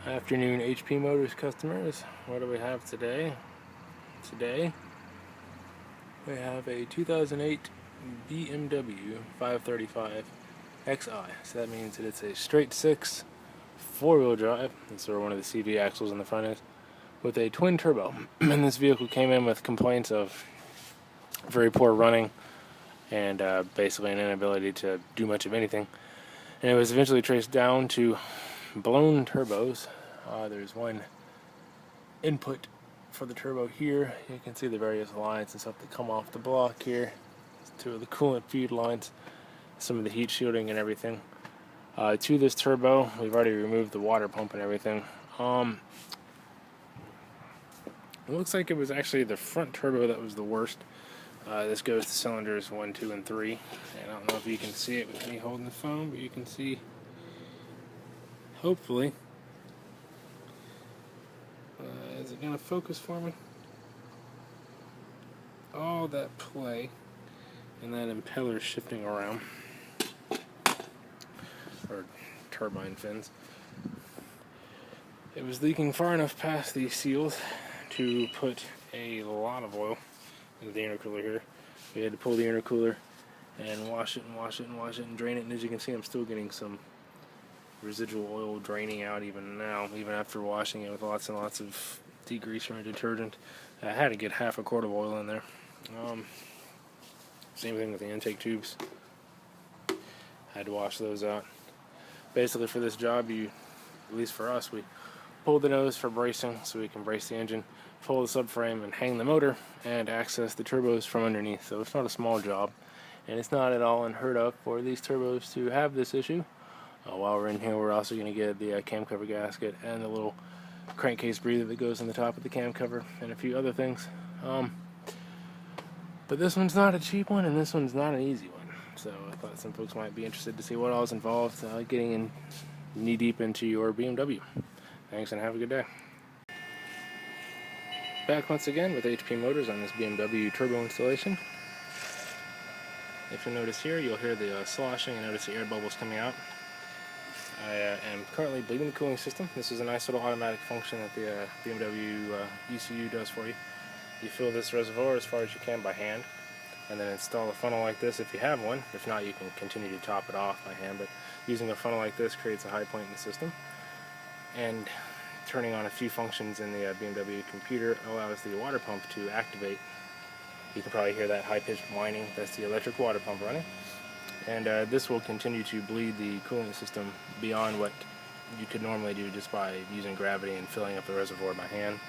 Afternoon HP Motors customers, what do we have today? Today we have a 2008 BMW 535 Xi. So that means that it's a straight six four-wheel drive. That's where one of the CV axles in the front is, with a twin turbo. And this vehicle came in with complaints of very poor running and basically an inability to do much of anything. And it was eventually traced down to blown turbos. There's one input for the turbo here. You can see the various lines and stuff that come off the block here. Two of the coolant feed lines, some of the heat shielding and everything. To this turbo, we've already removed the water pump and everything. It looks like it was actually the front turbo that was the worst. This goes to cylinders 1, 2, and 3. And I don't know if you can see it with me holding the phone, but you can see, hopefully. Is it going to focus for me? All that play and that impeller shifting around, or turbine fins. It was leaking far enough past these seals to put a lot of oil into the intercooler here. We had to pull the intercooler and wash it and wash it and wash it and drain it, and as you can see, I'm still getting some residual oil draining out even now, even after washing it with lots and lots of degreaser and detergent. I had to get half a quart of oil in there. Same thing with the intake tubes. Had to wash those out. Basically, for this job, at least for us, we pull the nose for bracing so we can brace the engine, pull the subframe and hang the motor, and access the turbos from underneath. So it's not a small job, and it's not at all unheard of for these turbos to have this issue. While we're in here, we're also going to get the cam cover gasket and the little crankcase breather that goes on the top of the cam cover, and a few other things. But this one's not a cheap one, and this one's not an easy one. So I thought some folks might be interested to see what all is involved getting in knee-deep into your BMW. Thanks, and have a good day. Back once again with HP Motors on this BMW turbo installation. If you notice here, you'll hear the sloshing and notice the air bubbles coming out. I am currently bleeding the cooling system. This is a nice little automatic function that the BMW ECU does for you. You fill this reservoir as far as you can by hand, and then install a funnel like this if you have one. If not, you can continue to top it off by hand, but using a funnel like this creates a high point in the system. And turning on a few functions in the BMW computer allows the water pump to activate. You can probably hear that high-pitched whining. That's the electric water pump running. And this will continue to bleed the cooling system beyond what you could normally do just by using gravity and filling up the reservoir by hand.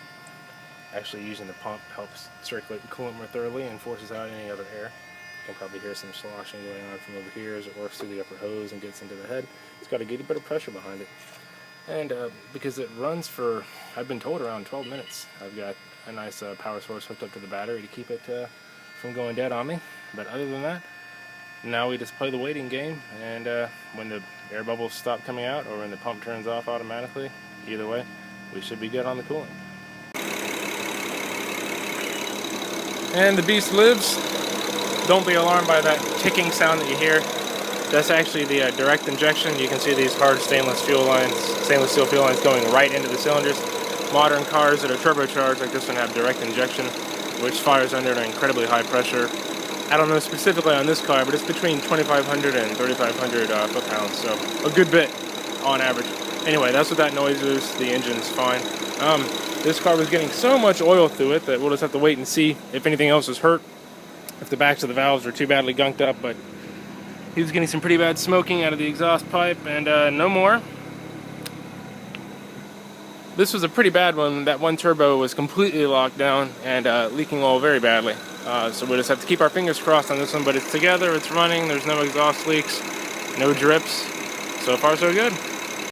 Actually, using the pump helps circulate the coolant more thoroughly and forces out any other air. You can probably hear some sloshing going on from over here as it works through the upper hose and gets into the head. It's got to get a bit of pressure behind it. And because it runs for, I've been told, around 12 minutes. I've got a nice power source hooked up to the battery to keep it from going dead on me. But other than that, now we just play the waiting game, and when the air bubbles stop coming out or when the pump turns off automatically, either way, we should be good on the cooling. And the beast lives. Don't be alarmed by that ticking sound that you hear. That's actually the direct injection. You can see these hard stainless steel fuel lines going right into the cylinders. Modern cars that are turbocharged like this one have direct injection, which fires under an incredibly high pressure. I don't know specifically on this car, but it's between 2,500 and 3,500 foot-pounds, so a good bit on average. Anyway, that's what that noise is. The engine's fine. This car was getting so much oil through it that we'll just have to wait and see if anything else is hurt, if the backs of the valves are too badly gunked up, but he was getting some pretty bad smoking out of the exhaust pipe, and no more. This was a pretty bad one. That one turbo was completely locked down and leaking oil very badly. So we'll just have to keep our fingers crossed on this one, but it's together, it's running, there's no exhaust leaks, no drips. So far so good.